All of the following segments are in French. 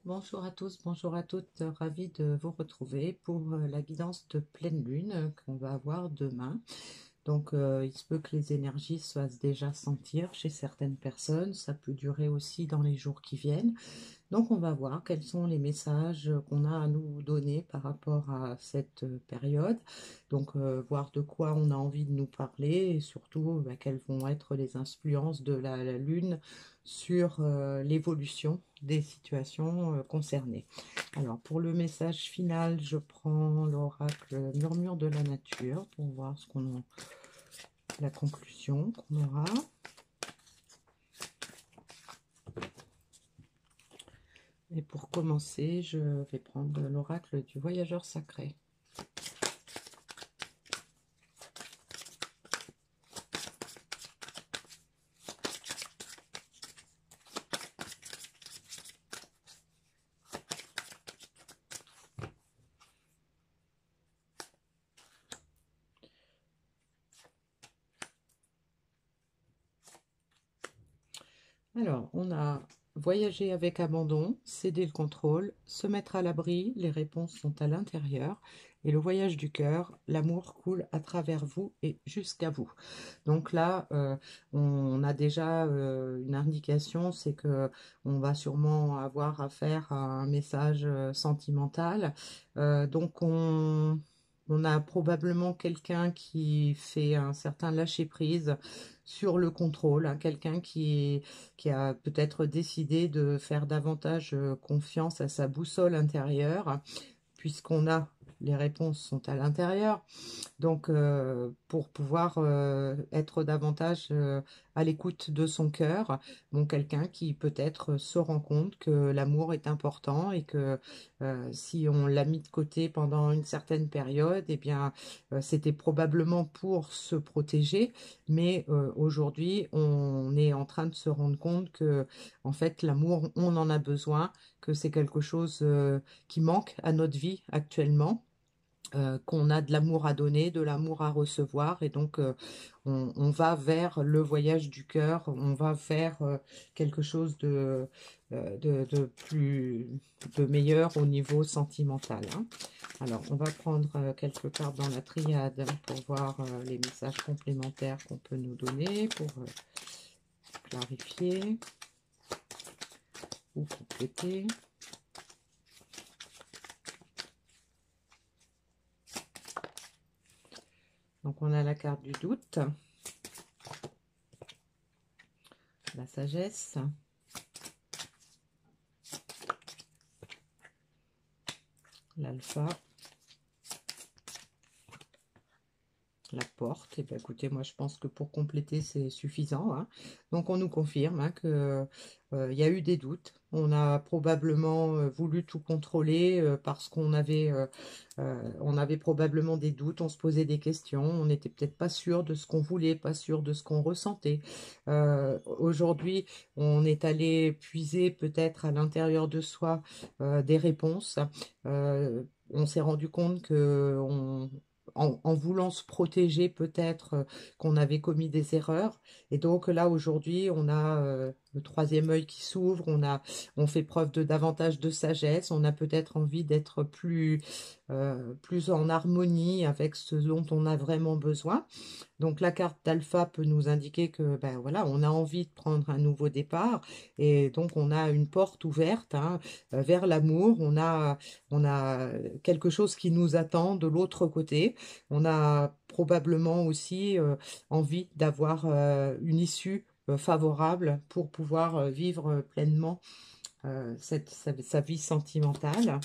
Bonjour à tous, bonjour à toutes, ravi de vous retrouver pour la guidance de pleine lune qu'on va avoir demain. Donc il se peut que les énergies se fassent déjà sentir chez certaines personnes, ça peut durer aussi dans les jours qui viennent. Donc on va voir quels sont les messages qu'on a à nous donner par rapport à cette période. Donc voir de quoi on a envie de nous parler et surtout quelles vont être les influences de la Lune sur l'évolution des situations concernées. Alors pour le message final, je prends l'oracle Murmure de la nature pour voir la conclusion qu'on aura. Et pour commencer, je vais prendre l'oracle du voyageur sacré. Alors, on a voyager avec abandon, céder le contrôle, se mettre à l'abri, les réponses sont à l'intérieur. Et le voyage du cœur, l'amour coule à travers vous et jusqu'à vous. Donc là, on a déjà une indication, c'est que on va sûrement avoir affaire à un message sentimental. Donc on a probablement quelqu'un qui fait un certain lâcher-prise sur le contrôle, hein, quelqu'un qui a peut-être décidé de faire davantage confiance à sa boussole intérieure, puisqu'on a les réponses sont à l'intérieur. Donc, pour pouvoir être davantage à l'écoute de son cœur, bon, quelqu'un qui peut-être se rend compte que l'amour est important et que si on l'a mis de côté pendant une certaine période, eh bien, c'était probablement pour se protéger, mais aujourd'hui, on est en train de se rendre compte que, en fait, l'amour, on en a besoin, que c'est quelque chose qui manque à notre vie actuellement, qu'on a de l'amour à donner, de l'amour à recevoir, et donc on va vers le voyage du cœur, on va vers quelque chose de plus de meilleur au niveau sentimental, hein. Alors, on va prendre quelques cartes dans la triade pour voir les messages complémentaires qu'on peut nous donner, pour clarifier ou compléter. Donc, on a la carte du doute, la sagesse, l'alpha, la porte. Et bien écoutez, moi je pense que pour compléter c'est suffisant, hein. Donc on nous confirme, hein, que il y a eu des doutes. On a probablement voulu tout contrôler parce on avait probablement des doutes, on se posait des questions, on n'était peut-être pas sûr de ce qu'on voulait, pas sûr de ce qu'on ressentait. Aujourd'hui, on est allé puiser peut-être à l'intérieur de soi des réponses. On s'est rendu compte que en voulant se protéger peut-être qu'on avait commis des erreurs. Et donc là, aujourd'hui, on a le troisième œil qui s'ouvre, on fait preuve de davantage de sagesse, on a peut-être envie d'être plus en harmonie avec ce dont on a vraiment besoin. Donc la carte d'alpha peut nous indiquer que ben voilà, on a envie de prendre un nouveau départ et donc on a une porte ouverte, hein, vers l'amour. On a quelque chose qui nous attend de l'autre côté. On a probablement aussi envie d'avoir une issue favorable pour pouvoir vivre pleinement sa vie sentimentale.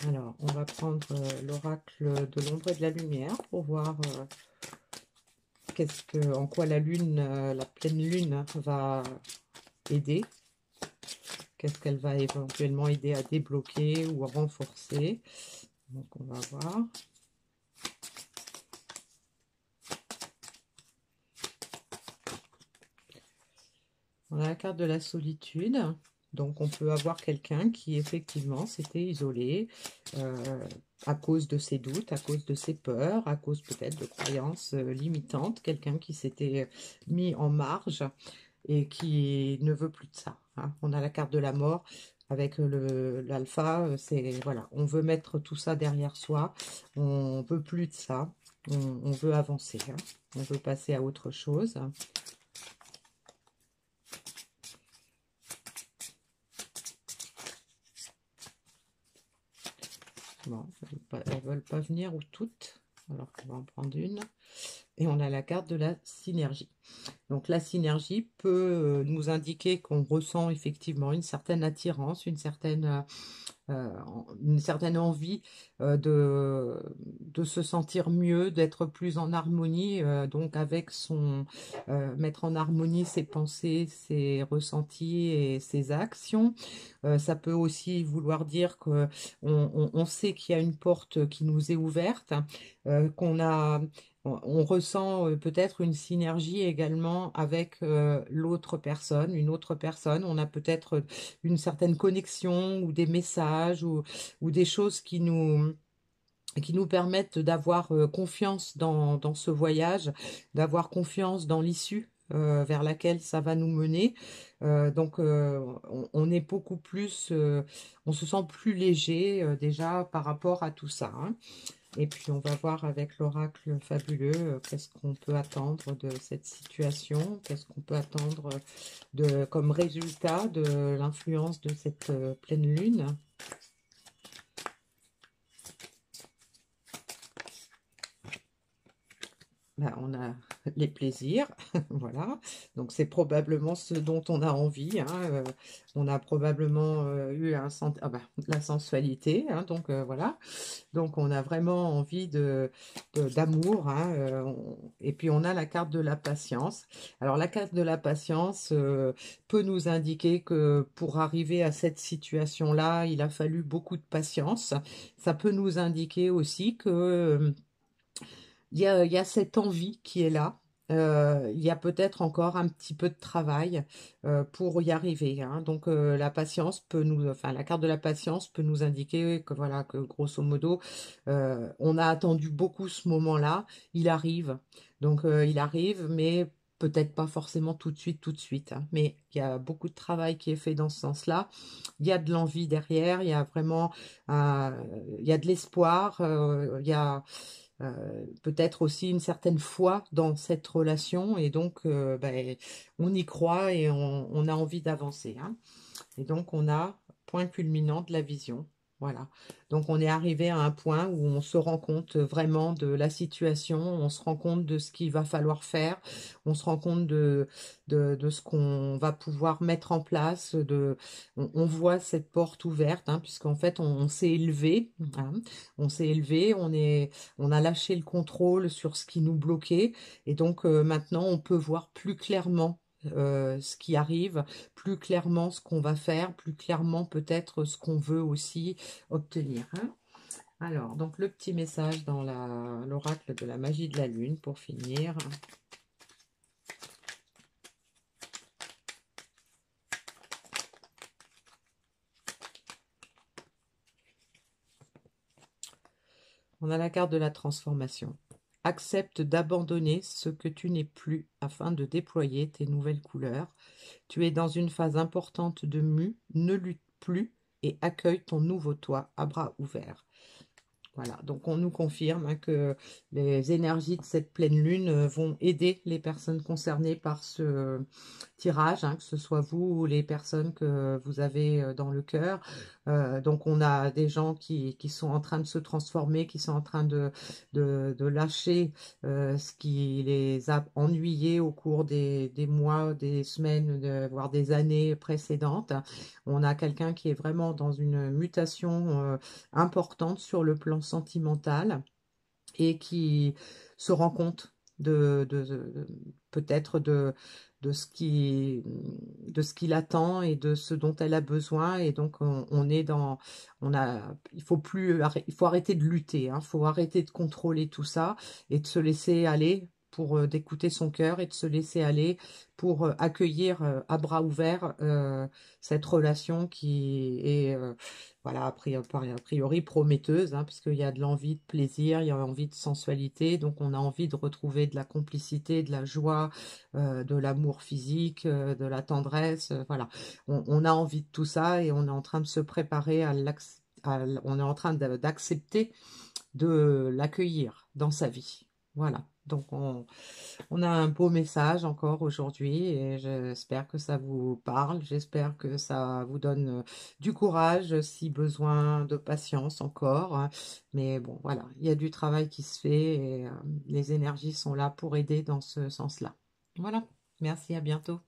Alors, on va prendre l'oracle de l'ombre et de la lumière pour voir en quoi la lune, la pleine lune va aider. Qu'est-ce qu'elle va éventuellement aider à débloquer ou à renforcer. Donc, on va voir. On a la carte de la solitude. Donc, on peut avoir quelqu'un qui, effectivement, s'était isolé à cause de ses doutes, à cause de ses peurs, à cause peut-être de croyances limitantes. Quelqu'un qui s'était mis en marge et qui ne veut plus de ça. hein. On a la carte de la mort avec l'alpha. C'est voilà, on veut mettre tout ça derrière soi. On veut plus de ça. On veut avancer, hein. On veut passer à autre chose. Bon, elles veulent pas venir ou toutes. Alors qu'on va en prendre une. Et on a la carte de la synergie. Donc la synergie peut nous indiquer qu'on ressent effectivement une certaine attirance, une certaine envie de se sentir mieux, d'être plus en harmonie, donc avec mettre en harmonie ses pensées, ses ressentis et ses actions. Ça peut aussi vouloir dire que on sait qu'il y a une porte qui nous est ouverte, on ressent peut-être une synergie également avec l'autre personne, une autre personne. On a peut-être une certaine connexion ou des messages ou des choses qui nous permettent d'avoir confiance dans ce voyage, d'avoir confiance dans l'issue vers laquelle ça va nous mener. Donc on est beaucoup plus, on se sent plus léger déjà par rapport à tout ça, hein. Et puis on va voir avec l'oracle fabuleux qu'est-ce qu'on peut attendre de cette situation, qu'est-ce qu'on peut attendre comme résultat de l'influence de cette pleine lune. Ben, on a les plaisirs, voilà. Donc c'est probablement ce dont on a envie, hein. On a probablement eu la sensualité, hein, donc voilà. Donc on a vraiment envie d'amour, hein, et puis on a la carte de la patience. Alors la carte de la patience peut nous indiquer que pour arriver à cette situation-là, il a fallu beaucoup de patience. Ça peut nous indiquer aussi que il y a cette envie qui est là. Il y a peut-être encore un petit peu de travail pour y arriver, hein. Donc la carte de la patience peut nous indiquer que voilà, que grosso modo, on a attendu beaucoup ce moment-là. Il arrive, donc il arrive, mais peut-être pas forcément tout de suite, hein. Mais il y a beaucoup de travail qui est fait dans ce sens-là. Il y a de l'envie derrière, il y a vraiment, il y a de l'espoir, il y a peut-être aussi une certaine foi dans cette relation et donc on y croit et on a envie d'avancer, hein. Et donc on a point culminant de la vision. Voilà. Donc on est arrivé à un point où on se rend compte vraiment de la situation, on se rend compte de ce qu'il va falloir faire, on se rend compte de ce qu'on va pouvoir mettre en place, on voit cette porte ouverte, hein, puisqu'en fait on s'est élevé, hein. On s'est élevé, on a lâché le contrôle sur ce qui nous bloquait, et donc maintenant on peut voir plus clairement ce qui arrive, plus clairement ce qu'on va faire, plus clairement peut-être ce qu'on veut aussi obtenir, hein. Alors, donc le petit message dans l'oracle de la magie de la lune pour finir. On a la carte de la transformation. Accepte d'abandonner ce que tu n'es plus afin de déployer tes nouvelles couleurs. Tu es dans une phase importante de mue, ne lutte plus et accueille ton nouveau toi à bras ouverts. Voilà, donc on nous confirme, hein, que les énergies de cette pleine lune vont aider les personnes concernées par ce tirage, hein, que ce soit vous ou les personnes que vous avez dans le cœur. Donc on a des gens qui sont en train de se transformer, qui sont en train de lâcher ce qui les a ennuyés au cours des mois, des semaines, voire des années précédentes. On a quelqu'un qui est vraiment dans une mutation importante sur le plan sentimental et qui se rend compte peut-être de ce qu'il attend et de ce dont elle a besoin. Et donc on est dans, il faut arrêter de lutter, hein, il faut arrêter de contrôler tout ça et de se laisser aller pour d'écouter son cœur et de se laisser aller, pour accueillir à bras ouverts cette relation qui est voilà, a priori prometteuse, hein, puisqu'il y a de l'envie de plaisir, il y a envie de sensualité, donc on a envie de retrouver de la complicité, de la joie, de l'amour physique, de la tendresse, voilà. On a envie de tout ça et on est en train de se préparer on est en train d'accepter de l'accueillir dans sa vie. Voilà. Donc on a un beau message encore aujourd'hui et j'espère que ça vous parle. J'espère que ça vous donne du courage, si besoin de patience encore, hein. Mais bon, voilà, il y a du travail qui se fait et les énergies sont là pour aider dans ce sens-là. Voilà. Merci, à bientôt.